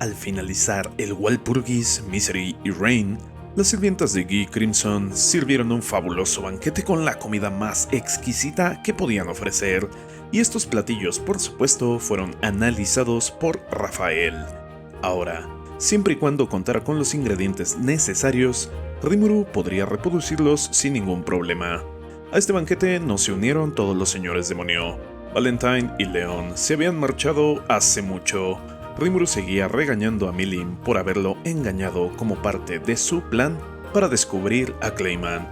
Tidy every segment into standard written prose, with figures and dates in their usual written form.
Al finalizar el Walpurgis, Misery y Rain, las sirvientas de Guy Crimson sirvieron un fabuloso banquete con la comida más exquisita que podían ofrecer, y estos platillos, por supuesto, fueron analizados por Rafael. Ahora, siempre y cuando contara con los ingredientes necesarios, Rimuru podría reproducirlos sin ningún problema. A este banquete no se unieron todos los señores demonio. Valentine y Leon se habían marchado hace mucho. Rimuru seguía regañando a Milim por haberlo engañado como parte de su plan para descubrir a Clayman,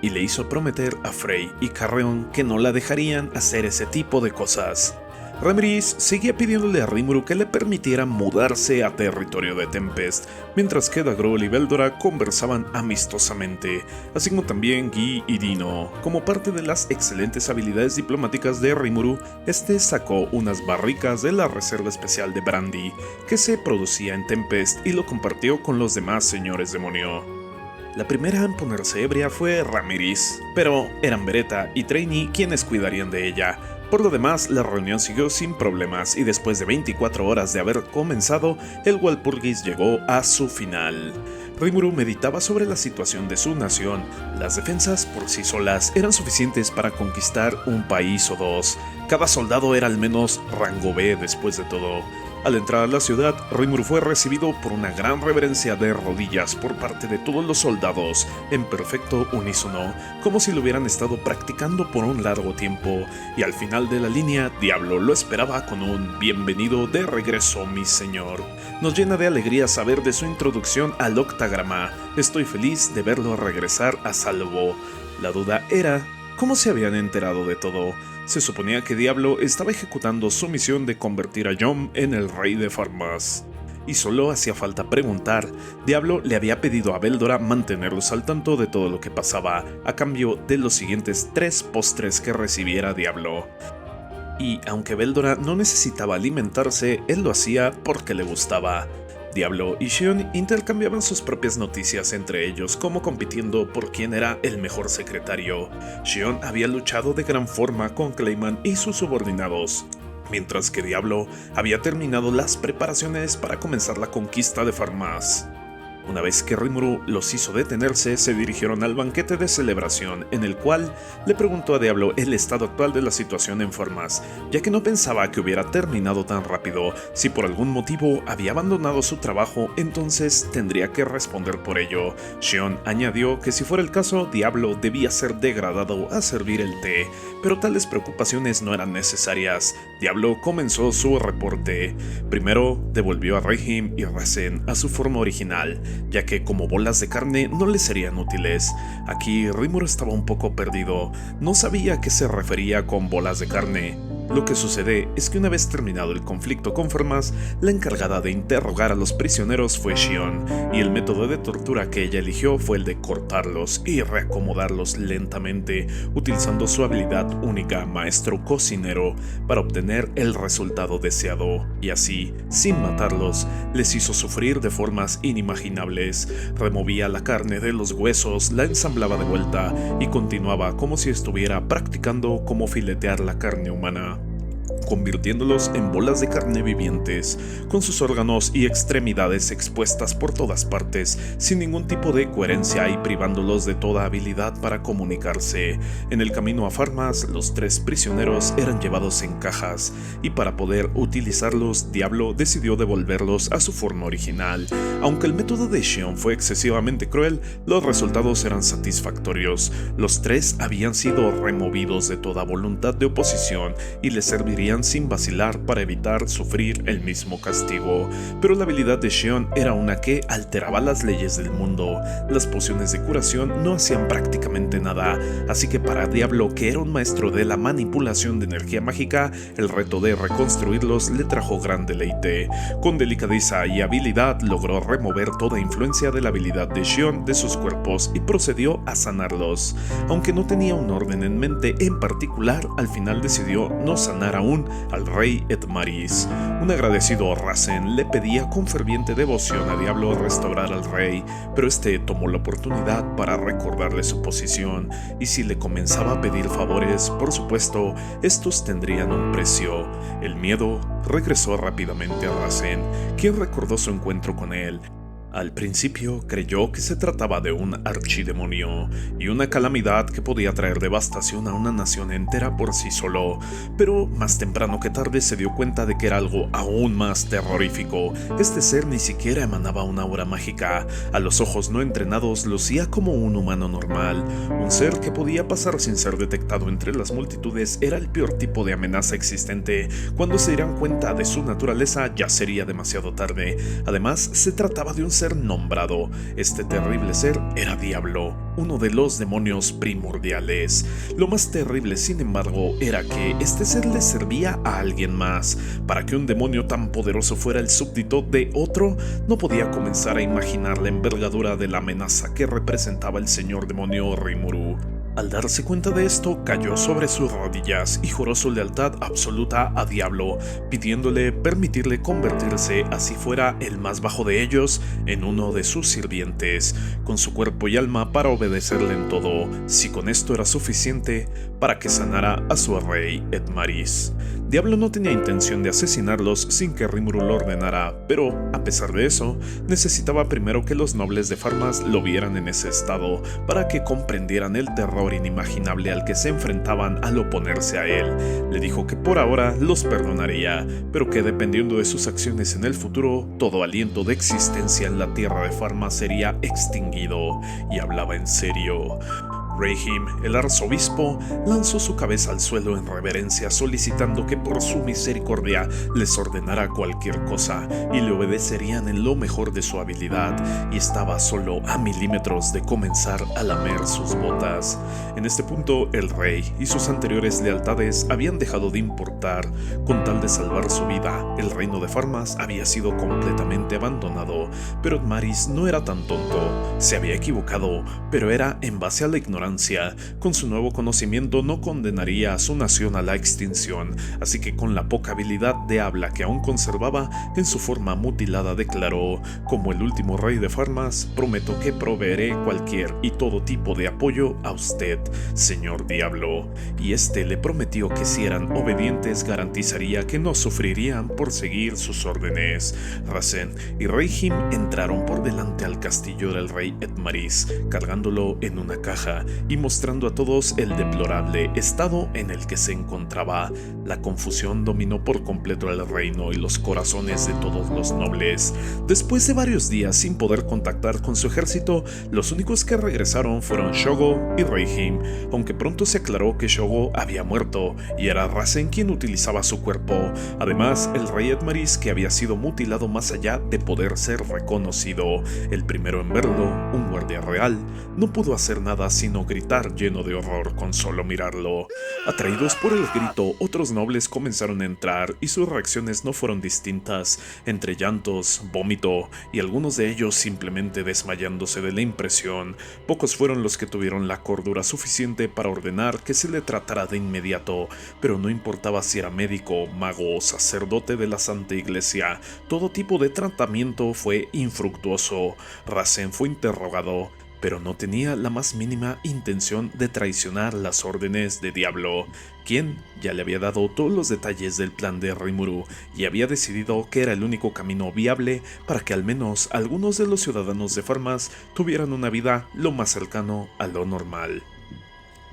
y le hizo prometer a Frey y Carreon que no la dejarían hacer ese tipo de cosas. Ramiris seguía pidiéndole a Rimuru que le permitiera mudarse a territorio de Tempest, mientras que Dagrol y Veldora conversaban amistosamente, así como también Guy y Dino. Como parte de las excelentes habilidades diplomáticas de Rimuru, este sacó unas barricas de la reserva especial de brandy que se producía en Tempest y lo compartió con los demás señores demonio. La primera en ponerse ebria fue Ramiris, pero eran Beretta y Trainee quienes cuidarían de ella. Por lo demás, la reunión siguió sin problemas y después de 24 horas de haber comenzado, el Walpurgis llegó a su final. Rimuru meditaba sobre la situación de su nación. Las defensas por sí solas eran suficientes para conquistar un país o dos. Cada soldado era al menos rango B después de todo. Al entrar a la ciudad, Rimuru fue recibido por una gran reverencia de rodillas por parte de todos los soldados, en perfecto unísono, como si lo hubieran estado practicando por un largo tiempo, y al final de la línea, Diablo lo esperaba con un "bienvenido de regreso, mi señor". Nos llena de alegría saber de su introducción al octagrama. Estoy feliz de verlo regresar a salvo. La duda era, ¿cómo se habían enterado de todo? Se suponía que Diablo estaba ejecutando su misión de convertir a Yom en el rey de Farmas. Y solo hacía falta preguntar. Diablo le había pedido a Veldora mantenerlos al tanto de todo lo que pasaba, a cambio de los siguientes 3 postres que recibiera Diablo. Y aunque Veldora no necesitaba alimentarse, él lo hacía porque le gustaba. Diablo y Xion intercambiaban sus propias noticias entre ellos, como compitiendo por quién era el mejor secretario. Xion había luchado de gran forma con Clayman y sus subordinados, mientras que Diablo había terminado las preparaciones para comenzar la conquista de Farmas. Una vez que Rimuru los hizo detenerse, se dirigieron al banquete de celebración, en el cual le preguntó a Diablo el estado actual de la situación en Farmas, ya que no pensaba que hubiera terminado tan rápido. Si por algún motivo había abandonado su trabajo, entonces tendría que responder por ello. Xion añadió que si fuera el caso, Diablo debía ser degradado a servir el té, pero tales preocupaciones no eran necesarias. Diablo comenzó su reporte. Primero, devolvió a Regim y Rasen a su forma original, ya que como bolas de carne no le serían útiles. Aquí Rimuru estaba un poco perdido, no sabía a qué se refería con bolas de carne. Lo que sucede es que una vez terminado el conflicto con Farmas, la encargada de interrogar a los prisioneros fue Xion, y el método de tortura que ella eligió fue el de cortarlos y reacomodarlos lentamente, utilizando su habilidad única maestro cocinero para obtener el resultado deseado, y así, sin matarlos, les hizo sufrir de formas inimaginables. Removía la carne de los huesos, la ensamblaba de vuelta y continuaba como si estuviera practicando cómo filetear la carne humana, convirtiéndolos en bolas de carne vivientes, con sus órganos y extremidades expuestas por todas partes, sin ningún tipo de coherencia y privándolos de toda habilidad para comunicarse. En el camino a Farmas, los 3 prisioneros eran llevados en cajas, y para poder utilizarlos, Diablo decidió devolverlos a su forma original. Aunque el método de Xion fue excesivamente cruel, los resultados eran satisfactorios. Los 3 habían sido removidos de toda voluntad de oposición y les servirían sin vacilar para evitar sufrir el mismo castigo. Pero la habilidad de Xion era una que alteraba las leyes del mundo. Las pociones de curación no hacían prácticamente nada, así que para Diablo, que era un maestro de la manipulación de energía mágica, el reto de reconstruirlos le trajo gran deleite. Con delicadeza y habilidad logró remover toda influencia de la habilidad de Xion de sus cuerpos y procedió a sanarlos. Aunque no tenía un orden en mente en particular, al final decidió no sanar aún, misión al rey Edmaris. Un agradecido Rasen le pedía con ferviente devoción a Diablo restaurar al rey, pero este tomó la oportunidad para recordarle su posición, y si le comenzaba a pedir favores, por supuesto, estos tendrían un precio. El miedo regresó rápidamente a Rasen, quien recordó su encuentro con él. Al principio creyó que se trataba de un archidemonio y una calamidad que podía traer devastación a una nación entera por sí solo, pero más temprano que tarde se dio cuenta de que era algo aún más terrorífico. Este ser ni siquiera emanaba una aura mágica, a los ojos no entrenados lucía como un humano normal, un ser que podía pasar sin ser detectado entre las multitudes. Era el peor tipo de amenaza existente. Cuando se dieran cuenta de su naturaleza ya sería demasiado tarde. Además, se trataba de un ser nombrado. Este terrible ser era Diablo, uno de los demonios primordiales. Lo más terrible, sin embargo, era que este ser le servía a alguien más. Para que un demonio tan poderoso fuera el súbdito de otro, no podía comenzar a imaginar la envergadura de la amenaza que representaba el señor demonio Rimuru. Al darse cuenta de esto, cayó sobre sus rodillas y juró su lealtad absoluta a Diablo, pidiéndole permitirle convertirse, así fuera el más bajo de ellos, en uno de sus sirvientes, con su cuerpo y alma para obedecerle en todo, si con esto era suficiente para que sanara a su rey Edmaris. Diablo no tenía intención de asesinarlos sin que Rimuru lo ordenara, pero, a pesar de eso, necesitaba primero que los nobles de Farmas lo vieran en ese estado, para que comprendieran el terror inimaginable al que se enfrentaban al oponerse a él. Le dijo que por ahora los perdonaría, pero que dependiendo de sus acciones en el futuro, todo aliento de existencia en la tierra de Farmas sería extinguido, y hablaba en serio. Rahim, el arzobispo, lanzó su cabeza al suelo en reverencia, solicitando que por su misericordia les ordenara cualquier cosa y le obedecerían en lo mejor de su habilidad, y estaba solo a milímetros de comenzar a lamer sus botas. En este punto, el rey y sus anteriores lealtades habían dejado de importar. Con tal de salvar su vida, el reino de Farmas había sido completamente abandonado, pero Edmaris no era tan tonto. Se había equivocado, pero era en base a la ignorancia. Con su nuevo conocimiento no condenaría a su nación a la extinción, así que con la poca habilidad de habla que aún conservaba, en su forma mutilada declaró: como el último rey de Farmas, prometo que proveeré cualquier y todo tipo de apoyo a usted, señor Diablo. Y este le prometió que si eran obedientes garantizaría que no sufrirían por seguir sus órdenes. Rasen y Rahim entraron por delante al castillo del rey Edmaris, cargándolo en una caja y mostrando a todos el deplorable estado en el que se encontraba. La confusión dominó por completo el reino y los corazones de todos los nobles. Después de varios días sin poder contactar con su ejército, los únicos que regresaron fueron Shogo y Rahim, aunque pronto se aclaró que Shogo había muerto y era Rasen quien utilizaba su cuerpo. Además, el rey Edmaris, que había sido mutilado más allá de poder ser reconocido. El primero en verlo, un guardia real, no pudo hacer nada sino gritar lleno de horror con solo mirarlo. Atraídos por el grito, otros nobles comenzaron a entrar y sus reacciones no fueron distintas, entre llantos, vómito y algunos de ellos simplemente desmayándose de la impresión. Pocos fueron los que tuvieron la cordura suficiente para ordenar que se le tratara de inmediato, pero no importaba si era médico, mago o sacerdote de la Santa Iglesia, todo tipo de tratamiento fue infructuoso. Rasen fue interrogado, pero no tenía la más mínima intención de traicionar las órdenes de Diablo, quien ya le había dado todos los detalles del plan de Rimuru y había decidido que era el único camino viable para que al menos algunos de los ciudadanos de Farmas tuvieran una vida lo más cercano a lo normal.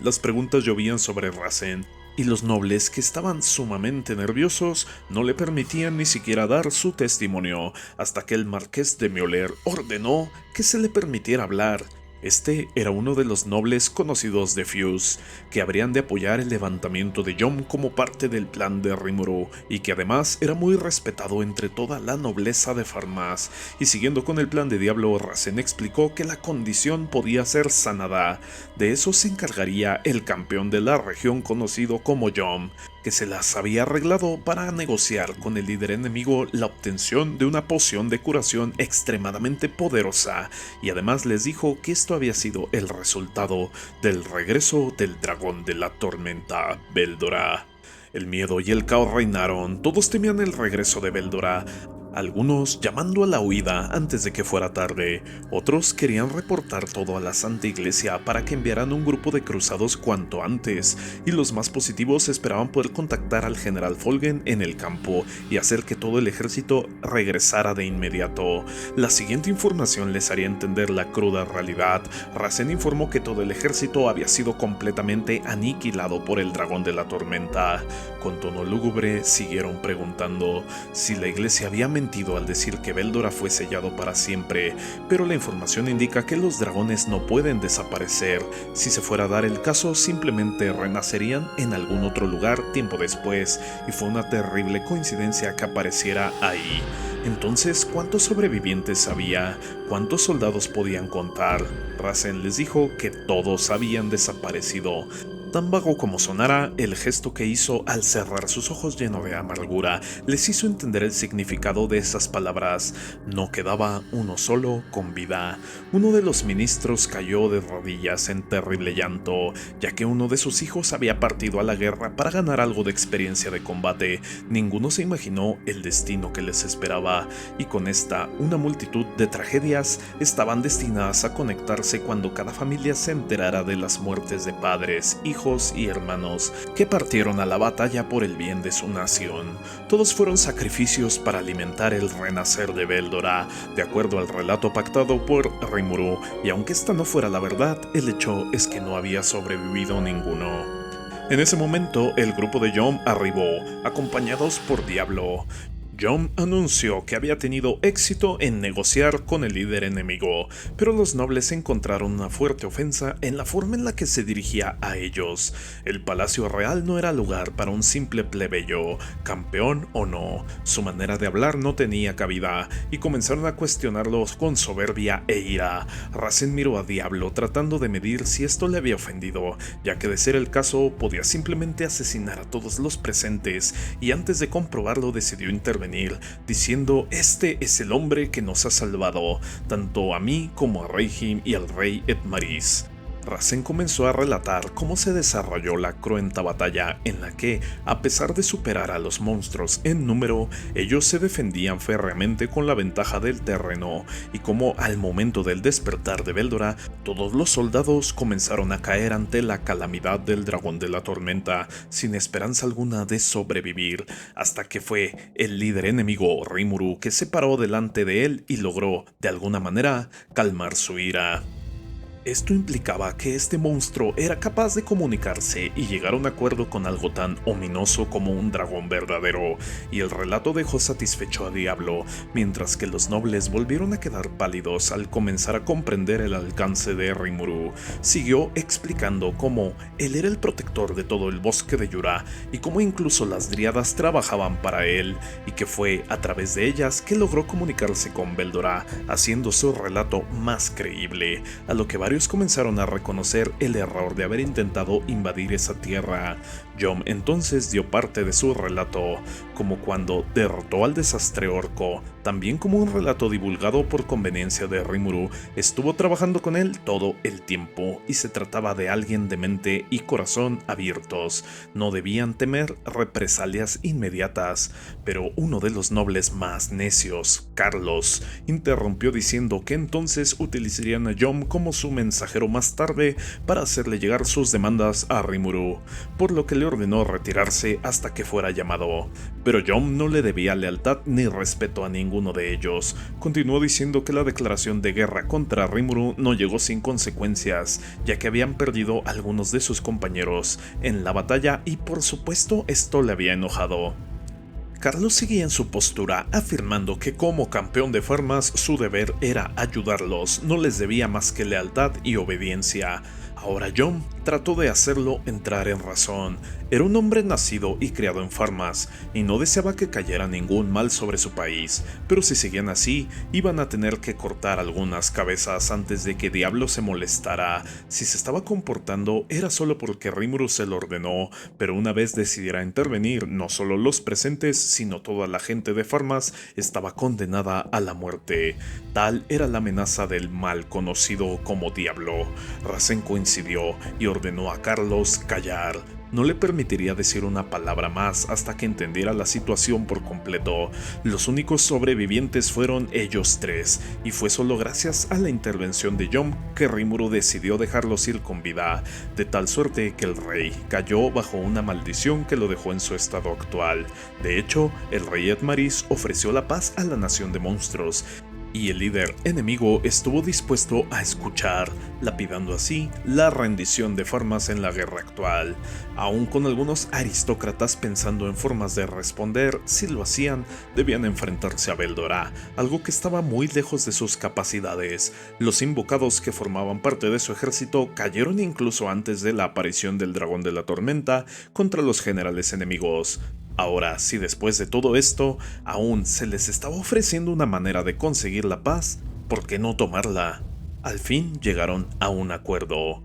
Las preguntas llovían sobre Rasen, y los nobles, que estaban sumamente nerviosos, no le permitían ni siquiera dar su testimonio, hasta que el marqués de Mioler ordenó que se le permitiera hablar. Este era uno de los nobles conocidos de Fuse, que habrían de apoyar el levantamiento de Yom como parte del plan de Rimuru, y que además era muy respetado entre toda la nobleza de Farmas. Y siguiendo con el plan de Diablo, Rasen explicó que la condición podía ser sanada. De eso se encargaría el campeón de la región conocido como Yom, que se las había arreglado para negociar con el líder enemigo la obtención de una poción de curación extremadamente poderosa, y además les dijo que esto había sido el resultado del regreso del dragón de la tormenta, Veldora. El miedo y el caos reinaron, todos temían el regreso de Veldora, algunos llamando a la huida antes de que fuera tarde, otros querían reportar todo a la Santa Iglesia para que enviaran un grupo de cruzados cuanto antes, y los más positivos esperaban poder contactar al general Folgen en el campo y hacer que todo el ejército regresara de inmediato. La siguiente información les haría entender la cruda realidad. Racen informó que todo el ejército había sido completamente aniquilado por el dragón de la tormenta. Con tono lúgubre siguieron preguntando si la iglesia había mentido al decir que Veldora fue sellado para siempre, pero la información indica que los dragones no pueden desaparecer. Si se fuera a dar el caso, simplemente renacerían en algún otro lugar tiempo después, y fue una terrible coincidencia que apareciera ahí. Entonces, ¿cuántos sobrevivientes había? ¿Cuántos soldados podían contar? Racen les dijo que todos habían desaparecido. Tan vago como sonara, el gesto que hizo al cerrar sus ojos lleno de amargura les hizo entender el significado de esas palabras. No quedaba uno solo con vida. Uno de los ministros cayó de rodillas en terrible llanto, ya que uno de sus hijos había partido a la guerra para ganar algo de experiencia de combate. Ninguno se imaginó el destino que les esperaba, y con esta, una multitud de tragedias estaban destinadas a conectarse cuando cada familia se enterara de las muertes de padres, hijos y hermanos que partieron a la batalla por el bien de su nación. Todos fueron sacrificios para alimentar el renacer de Veldora, de acuerdo al relato pactado por Rimuru, y aunque esta no fuera la verdad, el hecho es que no había sobrevivido ninguno. En ese momento, el grupo de Yom arribó, acompañados por Diablo. Yom anunció que había tenido éxito en negociar con el líder enemigo, pero los nobles encontraron una fuerte ofensa en la forma en la que se dirigía a ellos. El palacio real no era lugar para un simple plebeyo, campeón o no. Su manera de hablar no tenía cabida, y comenzaron a cuestionarlos con soberbia e ira. Racen miró a Diablo tratando de medir si esto le había ofendido, ya que de ser el caso podía simplemente asesinar a todos los presentes, y antes de comprobarlo decidió intervenir diciendo: este es el hombre que nos ha salvado, tanto a mí como a Reihim y al rey Edmaris. Racen comenzó a relatar cómo se desarrolló la cruenta batalla en la que, a pesar de superar a los monstruos en número, ellos se defendían férreamente con la ventaja del terreno, y cómo al momento del despertar de Veldora, todos los soldados comenzaron a caer ante la calamidad del dragón de la tormenta, sin esperanza alguna de sobrevivir, hasta que fue el líder enemigo Rimuru que se paró delante de él y logró, de alguna manera, calmar su ira. Esto implicaba que este monstruo era capaz de comunicarse y llegar a un acuerdo con algo tan ominoso como un dragón verdadero, y el relato dejó satisfecho a Diablo, mientras que los nobles volvieron a quedar pálidos al comenzar a comprender el alcance de Rimuru. Siguió explicando cómo él era el protector de todo el bosque de Yura, y cómo incluso las dríadas trabajaban para él, y que fue a través de ellas que logró comunicarse con Veldora, haciendo su relato más creíble, a lo que varios comenzaron a reconocer el error de haber intentado invadir esa tierra. Yom entonces dio parte de su relato, como cuando derrotó al desastre orco, también como un relato divulgado por conveniencia de Rimuru. Estuvo trabajando con él todo el tiempo, y se trataba de alguien de mente y corazón abiertos. No debían temer represalias inmediatas, pero uno de los nobles más necios, Carlos, interrumpió diciendo que entonces utilizarían a Yom como su mensajero más tarde para hacerle llegar sus demandas a Rimuru, por lo que le ordenó retirarse hasta que fuera llamado. Pero Yom no le debía lealtad ni respeto a ninguno de ellos. Continuó diciendo que la declaración de guerra contra Rimuru no llegó sin consecuencias, ya que habían perdido algunos de sus compañeros en la batalla, y por supuesto esto le había enojado. Carlos seguía en su postura, afirmando que como campeón de Farmas su deber era ayudarlos, no les debía más que lealtad y obediencia. Ahora Yom trató de hacerlo entrar en razón. Era un hombre nacido y criado en Farmas, y no deseaba que cayera ningún mal sobre su país, pero si seguían así, iban a tener que cortar algunas cabezas antes de que Diablo se molestara. Si se estaba comportando era solo porque Rimuru se lo ordenó, pero una vez decidiera intervenir, no solo los presentes, sino toda la gente de Farmas estaba condenada a la muerte. Tal era la amenaza del mal conocido como Diablo. Racen coincidió y ordenó a Carlos callar. no le permitiría decir una palabra más hasta que entendiera la situación por completo. Los únicos sobrevivientes fueron ellos tres, y fue solo gracias a la intervención de Jon que Rimuru decidió dejarlos ir con vida, de tal suerte que el rey cayó bajo una maldición que lo dejó en su estado actual. De hecho, el rey Edmaris ofreció la paz a la nación de monstruos, y el líder enemigo estuvo dispuesto a escuchar, lapidando así la rendición de Farmas en la guerra actual, aun con algunos aristócratas pensando en formas de responder. Si lo hacían, debían enfrentarse a Veldora, algo que estaba muy lejos de sus capacidades. Los invocados que formaban parte de su ejército cayeron incluso antes de la aparición del dragón de la tormenta contra los generales enemigos. Ahora, si después de todo esto aún se les estaba ofreciendo una manera de conseguir la paz, ¿por qué no tomarla? Al fin llegaron a un acuerdo.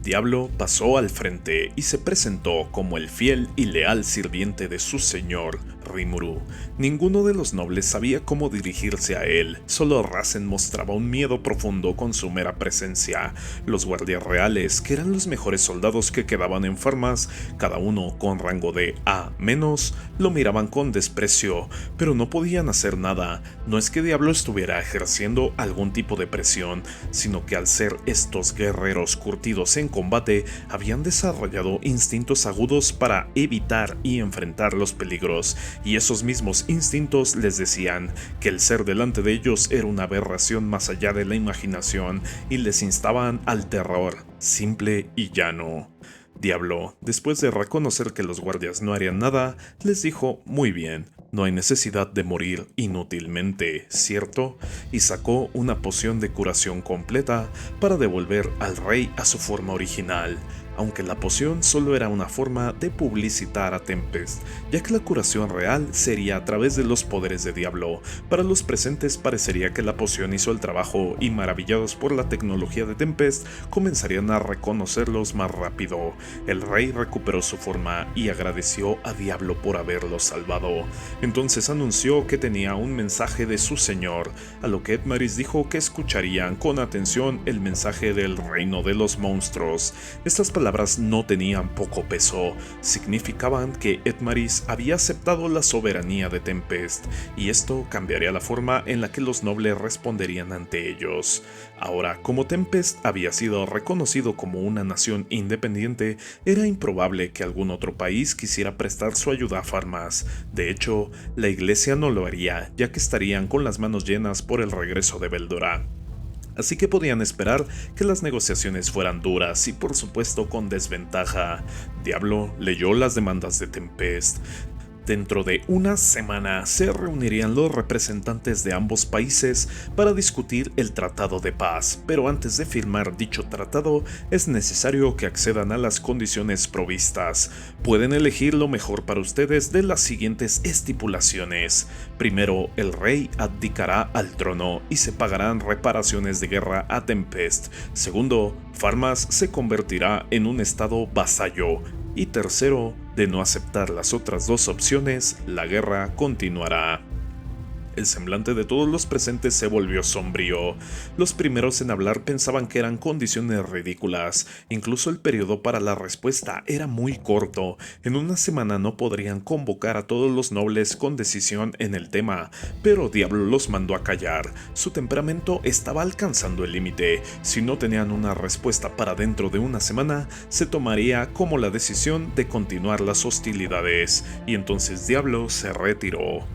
Diablo pasó al frente y se presentó como el fiel y leal sirviente de su señor, Rimuru. Ninguno de los nobles sabía cómo dirigirse a él, solo Rasen mostraba un miedo profundo con su mera presencia. Los guardias reales, que eran los mejores soldados que quedaban en Farmas, cada uno con rango de A-, lo miraban con desprecio, pero no podían hacer nada. No es que Diablo estuviera ejerciendo algún tipo de presión, sino que al ser estos guerreros curtidos en combate, habían desarrollado instintos agudos para evitar y enfrentar los peligros, y esos mismos instintos les decían que el ser delante de ellos era una aberración más allá de la imaginación, y les instaban al terror, simple y llano. Diablo, después de reconocer que los guardias no harían nada, les dijo: muy bien, no hay necesidad de morir inútilmente, ¿cierto? Y sacó una poción de curación completa para devolver al rey a su forma original, aunque la poción solo era una forma de publicitar a Tempest, ya que la curación real sería a través de los poderes de Diablo. Para los presentes parecería que la poción hizo el trabajo, y maravillados por la tecnología de Tempest, comenzarían a reconocerlos más rápido. El rey recuperó su forma y agradeció a Diablo por haberlo salvado. Entonces anunció que tenía un mensaje de su señor, a lo que Edmaris dijo que escucharían con atención el mensaje del reino de los monstruos. Estas palabras no tenían poco peso, significaban que Edmaris había aceptado la soberanía de Tempest, y esto cambiaría la forma en la que los nobles responderían ante ellos. Ahora, como Tempest había sido reconocido como una nación independiente, era improbable que algún otro país quisiera prestar su ayuda a Farmas. De hecho, la iglesia no lo haría, ya que estarían con las manos llenas por el regreso de Veldora. Así que podían esperar que las negociaciones fueran duras y por supuesto con desventaja. Diablo leyó las demandas de Tempest. Dentro de una semana se reunirían los representantes de ambos países para discutir el tratado de paz, pero antes de firmar dicho tratado es necesario que accedan a las condiciones provistas. Pueden elegir lo mejor para ustedes de las siguientes estipulaciones. Primero, el rey abdicará al trono y se pagarán reparaciones de guerra a Tempest. Segundo, Farmas se convertirá en un estado vasallo. Y tercero, de no aceptar las otras dos opciones, la guerra continuará. El semblante de todos los presentes se volvió sombrío. Los primeros en hablar pensaban que eran condiciones ridículas. Incluso el periodo para la respuesta era muy corto. En una semana no podrían convocar a todos los nobles con decisión en el tema, pero Diablo los mandó a callar. Su temperamento estaba alcanzando el límite. Si no tenían una respuesta para dentro de una semana, se tomaría como la decisión de continuar las hostilidades, y entonces Diablo se retiró.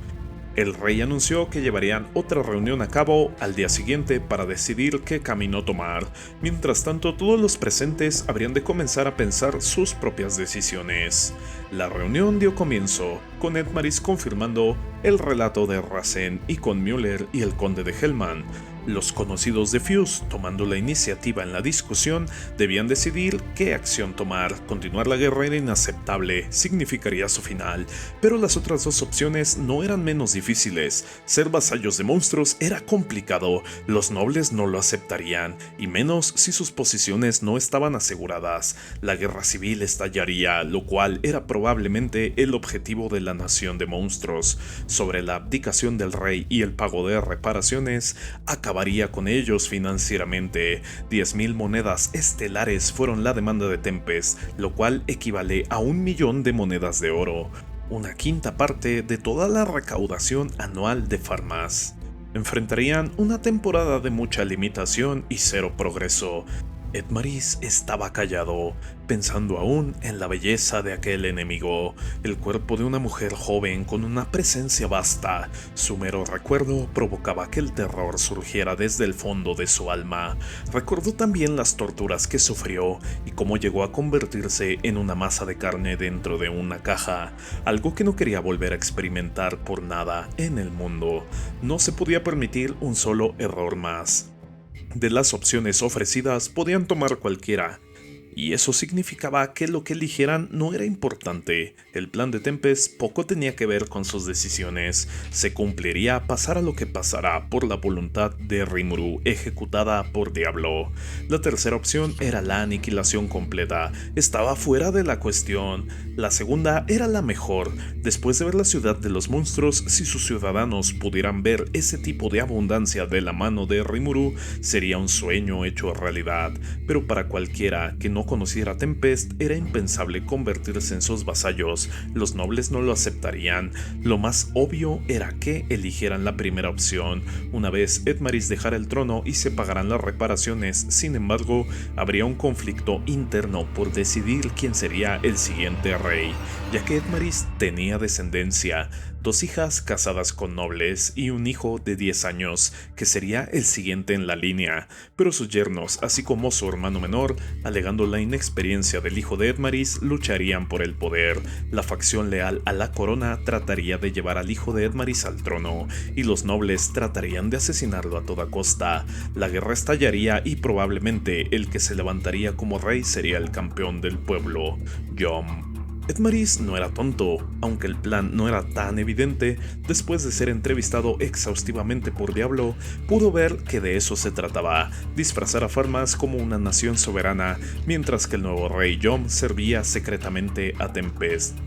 El rey anunció que llevarían otra reunión a cabo al día siguiente para decidir qué camino tomar. Mientras tanto, todos los presentes habrían de comenzar a pensar sus propias decisiones. La reunión dio comienzo, con Edmaris confirmando el relato de Rasen y con Müller y el conde de Hellman. Los conocidos de Fuse, tomando la iniciativa en la discusión, debían decidir qué acción tomar. Continuar la guerra era inaceptable, significaría su final, pero las otras dos opciones no eran menos difíciles. Ser vasallos de monstruos era complicado, los nobles no lo aceptarían, y menos si sus posiciones no estaban aseguradas. La guerra civil estallaría, lo cual era probablemente el objetivo de la nación de monstruos. Sobre la abdicación del rey y el pago de reparaciones, acabaría acabaría con ellos financieramente. 10.000 monedas estelares fueron la demanda de Tempest, lo cual equivale a 1.000.000 de monedas de oro, una quinta parte de toda la recaudación anual de Farmas. Enfrentarían una temporada de mucha limitación y cero progreso. Edmaris estaba callado, pensando aún en la belleza de aquel enemigo, el cuerpo de una mujer joven con una presencia vasta. Su mero recuerdo provocaba que el terror surgiera desde el fondo de su alma. Recordó también las torturas que sufrió y cómo llegó a convertirse en una masa de carne dentro de una caja, algo que no quería volver a experimentar por nada en el mundo. No se podía permitir un solo error más. De las opciones ofrecidas podían tomar cualquiera, y eso significaba que lo que eligieran no era importante. El plan de Tempest poco tenía que ver con sus decisiones. Se cumpliría pasara lo que pasara por la voluntad de Rimuru, ejecutada por Diablo. La tercera opción era la aniquilación completa. Estaba fuera de la cuestión. La segunda era la mejor. Después de ver la ciudad de los monstruos, si sus ciudadanos pudieran ver ese tipo de abundancia de la mano de Rimuru, sería un sueño hecho realidad. Pero para cualquiera que no conociera a Tempest, era impensable convertirse en sus vasallos. Los nobles no lo aceptarían. Lo más obvio era que eligieran la primera opción. Una vez Edmaris dejara el trono y se pagaran las reparaciones, sin embargo, habría un conflicto interno por decidir quién sería el siguiente rey, ya que Edmaris tenía descendencia, 2 hijas casadas con nobles y un hijo de 10 años, que sería el siguiente en la línea, pero sus yernos, así como su hermano menor, alegando la inexperiencia del hijo de Edmaris, lucharían por el poder. La facción leal a la corona trataría de llevar al hijo de Edmaris al trono, y los nobles tratarían de asesinarlo a toda costa. La guerra estallaría y probablemente el que se levantaría como rey sería el campeón del pueblo, Yom. Edmaris no era tonto, aunque el plan no era tan evidente. Después de ser entrevistado exhaustivamente por Diablo, pudo ver que de eso se trataba, disfrazar a Farmas como una nación soberana, mientras que el nuevo rey Yom servía secretamente a Tempest.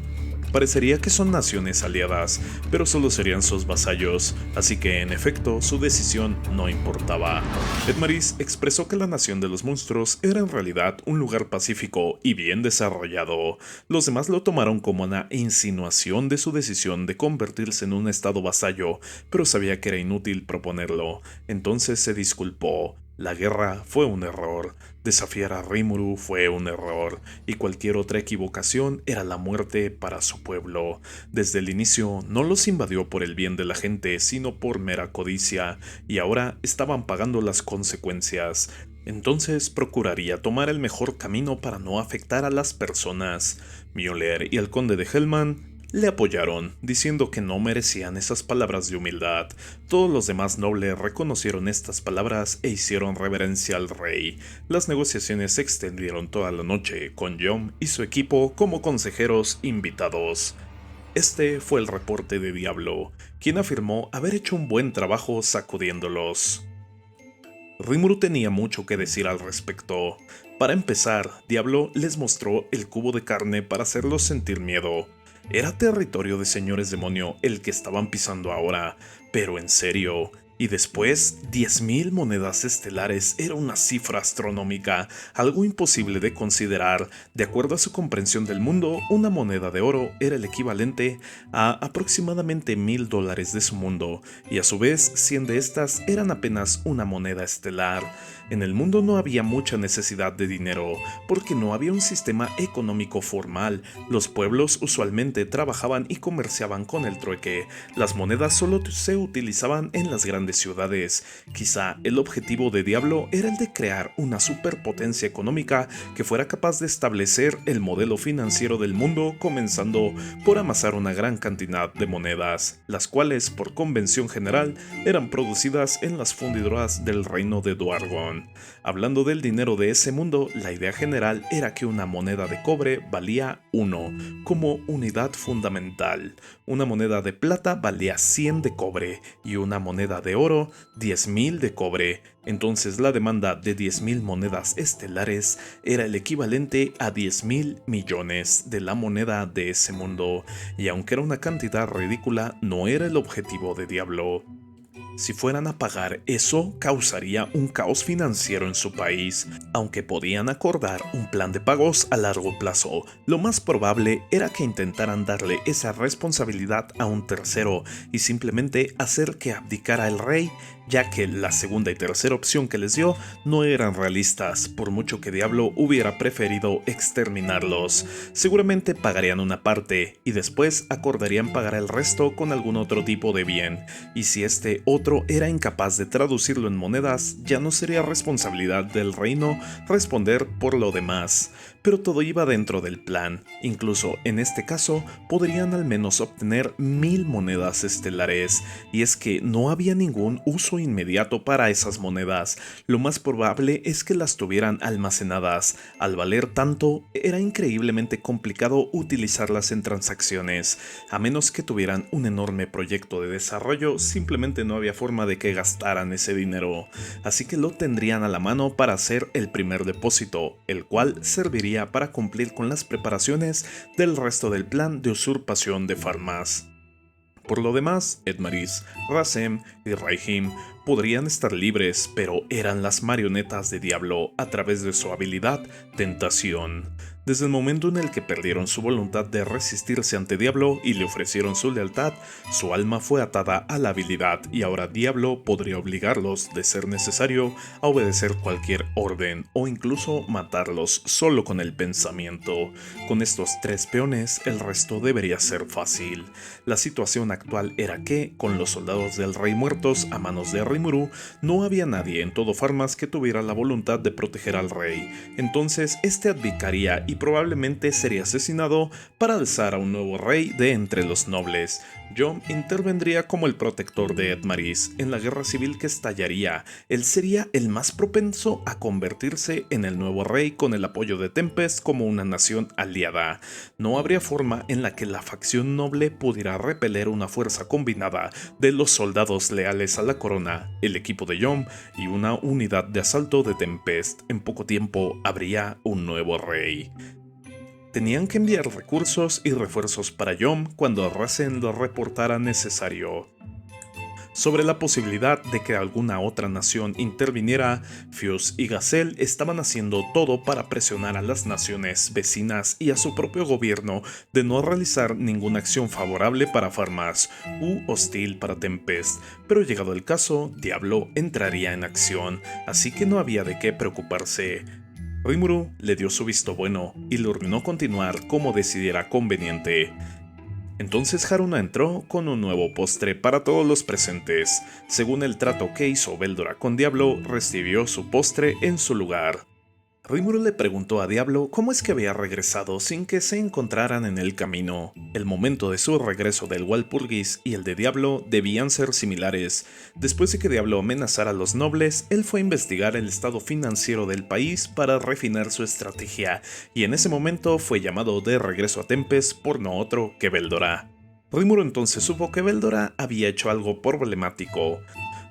Parecería que son naciones aliadas, pero solo serían sus vasallos, así que en efecto su decisión no importaba. Edmaris expresó que la nación de los monstruos era en realidad un lugar pacífico y bien desarrollado. Los demás lo tomaron como una insinuación de su decisión de convertirse en un estado vasallo, pero sabía que era inútil proponerlo, entonces se disculpó. La guerra fue un error, desafiar a Rimuru fue un error, y cualquier otra equivocación era la muerte para su pueblo. Desde el inicio no los invadió por el bien de la gente, sino por mera codicia, y ahora estaban pagando las consecuencias. Entonces procuraría tomar el mejor camino para no afectar a las personas. Mjolnir y el conde de Hellman le apoyaron, diciendo que no merecían esas palabras de humildad. Todos los demás nobles reconocieron estas palabras e hicieron reverencia al rey. Las negociaciones se extendieron toda la noche, con Yom y su equipo como consejeros invitados. Este fue el reporte de Diablo, quien afirmó haber hecho un buen trabajo sacudiéndolos. Rimuru tenía mucho que decir al respecto. Para empezar, Diablo les mostró el cubo de carne para hacerlos sentir miedo. Era territorio de señores demonio el que estaban pisando ahora, pero en serio. Y después, 10.000 monedas estelares era una cifra astronómica, algo imposible de considerar. De acuerdo a su comprensión del mundo, una moneda de oro era el equivalente a aproximadamente $1.000 de su mundo, y a su vez 100 de estas eran apenas una moneda estelar. En el mundo no había mucha necesidad de dinero, porque no había un sistema económico formal. Los pueblos usualmente trabajaban y comerciaban con el trueque. Las monedas solo se utilizaban en las grandes ciudades. Quizá el objetivo de Diablo era el de crear una superpotencia económica que fuera capaz de establecer el modelo financiero del mundo, comenzando por amasar una gran cantidad de monedas, las cuales por convención general eran producidas en las fundidoras del reino de Dwargon. Hablando del dinero de ese mundo, la idea general era que una moneda de cobre valía 1 como unidad fundamental, una moneda de plata valía 100 de cobre y una moneda de oro 10.000 de cobre. Entonces la demanda de 10.000 monedas estelares era el equivalente a 10.000 millones de la moneda de ese mundo, y aunque era una cantidad ridícula, no era el objetivo de Diablo. Si fueran a pagar eso, causaría un caos financiero en su país. Aunque podían acordar un plan de pagos a largo plazo, lo más probable era que intentaran darle esa responsabilidad a un tercero y simplemente hacer que abdicara el rey, ya que la segunda y tercera opción que les dio no eran realistas, por mucho que Diablo hubiera preferido exterminarlos. Seguramente pagarían una parte y después acordarían pagar el resto con algún otro tipo de bien, y si este otro era incapaz de traducirlo en monedas, ya no sería responsabilidad del reino responder por lo demás. Pero todo iba dentro del plan. Incluso en este caso podrían al menos obtener 1000 monedas estelares, y es que no había ningún uso inmediato para esas monedas. Lo más probable es que las tuvieran almacenadas. Al valer tanto, era increíblemente complicado utilizarlas en transacciones. A menos que tuvieran un enorme proyecto de desarrollo, simplemente no había forma de que gastaran ese dinero. Así que lo tendrían a la mano para hacer el primer depósito, el cual serviría para cumplir con las preparaciones del resto del plan de usurpación de Farmas. Por lo demás, Edmaris, Razem y Raihim podrían estar libres, pero eran las marionetas de Diablo a través de su habilidad Tentación. Desde el momento en el que perdieron su voluntad de resistirse ante Diablo y le ofrecieron su lealtad, su alma fue atada a la habilidad y ahora Diablo podría obligarlos, de ser necesario, a obedecer cualquier orden o incluso matarlos solo con el pensamiento. Con estos 3 peones, el resto debería ser fácil. La situación actual era que, con los soldados del rey muertos a manos de Rimuru, no había nadie en todo Farmas que tuviera la voluntad de proteger al rey. Entonces, este abdicaría y probablemente sería asesinado para alzar a un nuevo rey de entre los nobles. Yom intervendría como el protector de Edmaris en la guerra civil que estallaría. Él sería el más propenso a convertirse en el nuevo rey con el apoyo de Tempest como una nación aliada. No habría forma en la que la facción noble pudiera repeler una fuerza combinada de los soldados leales a la corona, el equipo de Yom y una unidad de asalto de Tempest. En poco tiempo habría un nuevo rey. Tenían que enviar recursos y refuerzos para Yom cuando Rasen lo reportara necesario. Sobre la posibilidad de que alguna otra nación interviniera, Fuse y Gazelle estaban haciendo todo para presionar a las naciones vecinas y a su propio gobierno de no realizar ninguna acción favorable para Farmas u hostil para Tempest, pero llegado el caso, Diablo entraría en acción, así que no había de qué preocuparse. Rimuru le dio su visto bueno y le ordenó continuar como decidiera conveniente. Entonces Haruna entró con un nuevo postre para todos los presentes. Según el trato que hizo Veldora con Diablo, recibió su postre en su lugar. Rimuru le preguntó a Diablo cómo es que había regresado sin que se encontraran en el camino. El momento de su regreso del Walpurgis y el de Diablo debían ser similares. Después de que Diablo amenazara a los nobles, él fue a investigar el estado financiero del país para refinar su estrategia, y en ese momento fue llamado de regreso a Tempest por no otro que Veldora. Rimuru entonces supo que Veldora había hecho algo problemático.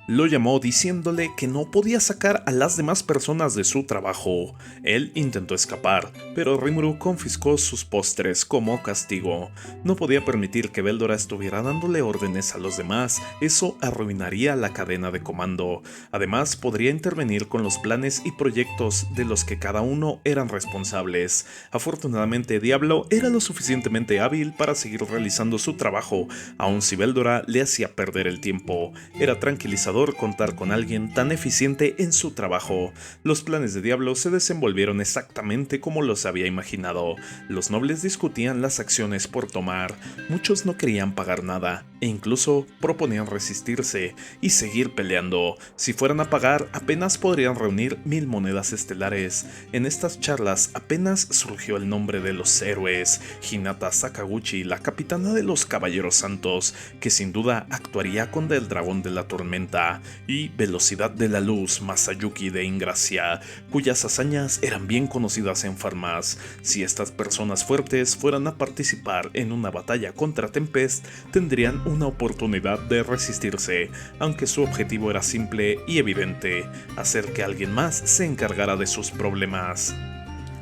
Lo llamó diciéndole que no podía sacar a las demás personas de su trabajo. Él intentó escapar, pero Rimuru confiscó sus postres como castigo. No podía permitir que Veldora estuviera dándole órdenes a los demás, eso arruinaría la cadena de comando. Además, podría intervenir con los planes y proyectos de los que cada uno eran responsables. Afortunadamente, Diablo era lo suficientemente hábil para seguir realizando su trabajo, aun si Veldora le hacía perder el tiempo. Era tranquilizador contar con alguien tan eficiente en su trabajo. Los planes de Diablo se desenvolvieron exactamente como los había imaginado. Los nobles discutían las acciones por tomar, muchos no querían pagar nada, e incluso proponían resistirse y seguir peleando. Si fueran a pagar, apenas podrían reunir 1000 monedas estelares. En estas charlas apenas surgió el nombre de los héroes: Hinata Sakaguchi, la capitana de los Caballeros Santos, que sin duda actuaría con el dragón de la tormenta, y Velocidad de la Luz, Masayuki de Ingracia, cuyas hazañas eran bien conocidas en Farmas. Si estas personas fuertes fueran a participar en una batalla contra Tempest, tendrían una oportunidad de resistirse, aunque su objetivo era simple y evidente: hacer que alguien más se encargara de sus problemas.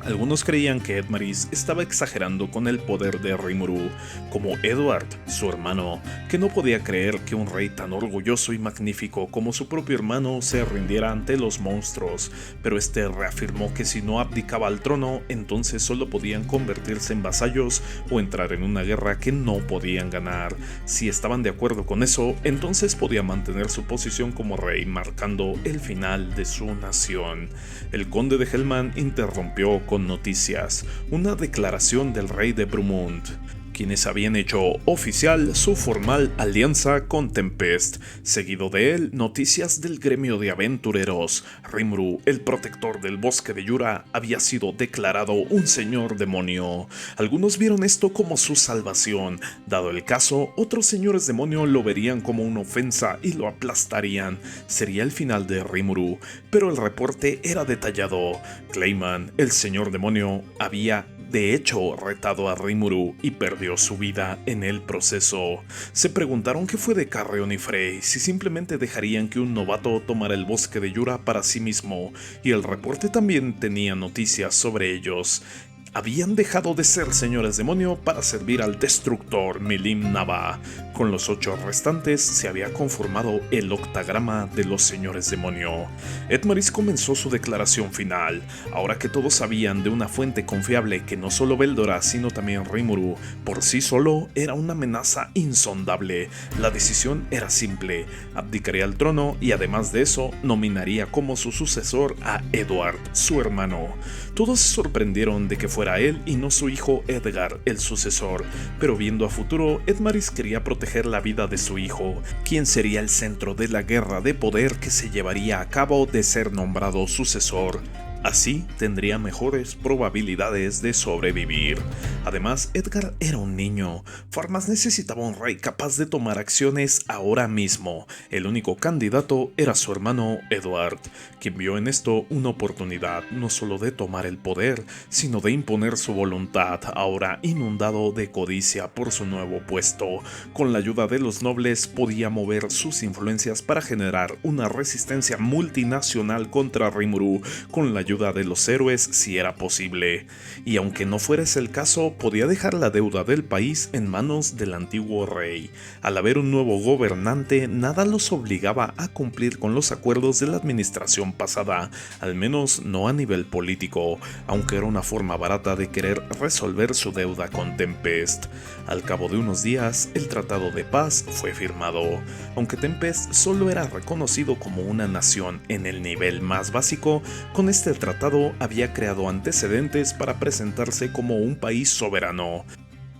Algunos creían que Edmaris estaba exagerando con el poder de Rimuru, como Edward, su hermano, que no podía creer que un rey tan orgulloso y magnífico como su propio hermano se rindiera ante los monstruos, pero este reafirmó que si no abdicaba al trono, entonces solo podían convertirse en vasallos o entrar en una guerra que no podían ganar. Si estaban de acuerdo con eso, entonces podía mantener su posición como rey, marcando el final de su nación. El conde de Hellman interrumpió con noticias, una declaración del rey de Brumund, quienes habían hecho oficial su formal alianza con Tempest. Seguido de él, noticias del gremio de aventureros. Rimuru, el protector del bosque de Yura, había sido declarado un señor demonio. Algunos vieron esto como su salvación. Dado el caso, otros señores demonio lo verían como una ofensa y lo aplastarían. Sería el final de Rimuru, pero el reporte era detallado. Clayman, el señor demonio, había de hecho retado a Rimuru y perdió su vida en el proceso. Se preguntaron qué fue de Carrion y Frey, si simplemente dejarían que un novato tomara el bosque de Yura para sí mismo, y el reporte también tenía noticias sobre ellos. Habían dejado de ser señores demonio para servir al destructor Milim Nava. Con los 8 restantes se había conformado el octagrama de los señores demonio. Edmaris comenzó su declaración final. Ahora que todos sabían de una fuente confiable que no solo Veldora sino también Rimuru por sí solo era una amenaza insondable, la decisión era simple: abdicaría al trono y además de eso nominaría como su sucesor a Edward, su hermano. Todos se sorprendieron de que fuera él y no su hijo Edgar el sucesor, pero viendo a futuro, Edmaris quería proteger la vida de su hijo, quien sería el centro de la guerra de poder que se llevaría a cabo de ser nombrado sucesor. Así tendría mejores probabilidades de sobrevivir. Además, Edgar era un niño. Farmas necesitaba un rey capaz de tomar acciones ahora mismo. El único candidato era su hermano Edward, quien vio en esto una oportunidad no solo de tomar el poder, sino de imponer su voluntad, ahora inundado de codicia por su nuevo puesto. Con la ayuda de los nobles podía mover sus influencias para generar una resistencia multinacional contra Rimuru, con la ayuda de los héroes si era posible, y aunque no fuera ese el caso, podía dejar la deuda del país en manos del antiguo rey. Al haber un nuevo gobernante, nada los obligaba a cumplir con los acuerdos de la administración pasada, al menos no a nivel político, aunque era una forma barata de querer resolver su deuda con Tempest. Al cabo de unos días, el tratado de paz fue firmado. Aunque Tempest solo era reconocido como una nación en el nivel más básico, con este tratado había creado antecedentes para presentarse como un país soberano,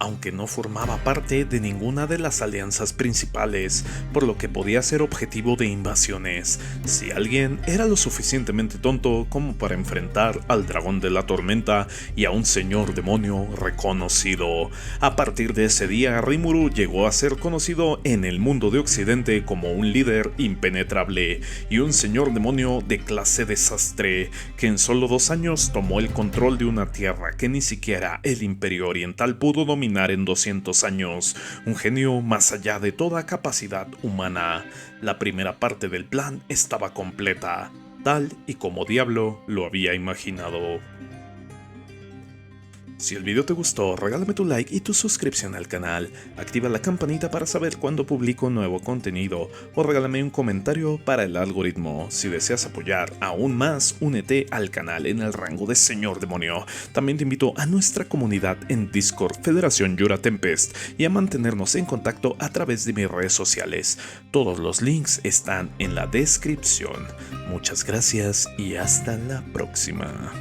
aunque no formaba parte de ninguna de las alianzas principales, por lo que podía ser objetivo de invasiones, si alguien era lo suficientemente tonto como para enfrentar al dragón de la tormenta y a un señor demonio reconocido. A partir de ese día, Rimuru llegó a ser conocido en el mundo de Occidente como un líder impenetrable y un señor demonio de clase desastre, que en solo 2 años tomó el control de una tierra que ni siquiera el Imperio Oriental pudo dominar en 200 años, un genio más allá de toda capacidad humana. La primera parte del plan estaba completa, tal y como Diablo lo había imaginado. Si el video te gustó, regálame tu like y tu suscripción al canal, activa la campanita para saber cuando publico nuevo contenido, o regálame un comentario para el algoritmo. Si deseas apoyar aún más, únete al canal en el rango de Señor Demonio. También te invito a nuestra comunidad en Discord Federación Yura Tempest y a mantenernos en contacto a través de mis redes sociales. Todos los links están en la descripción. Muchas gracias y hasta la próxima.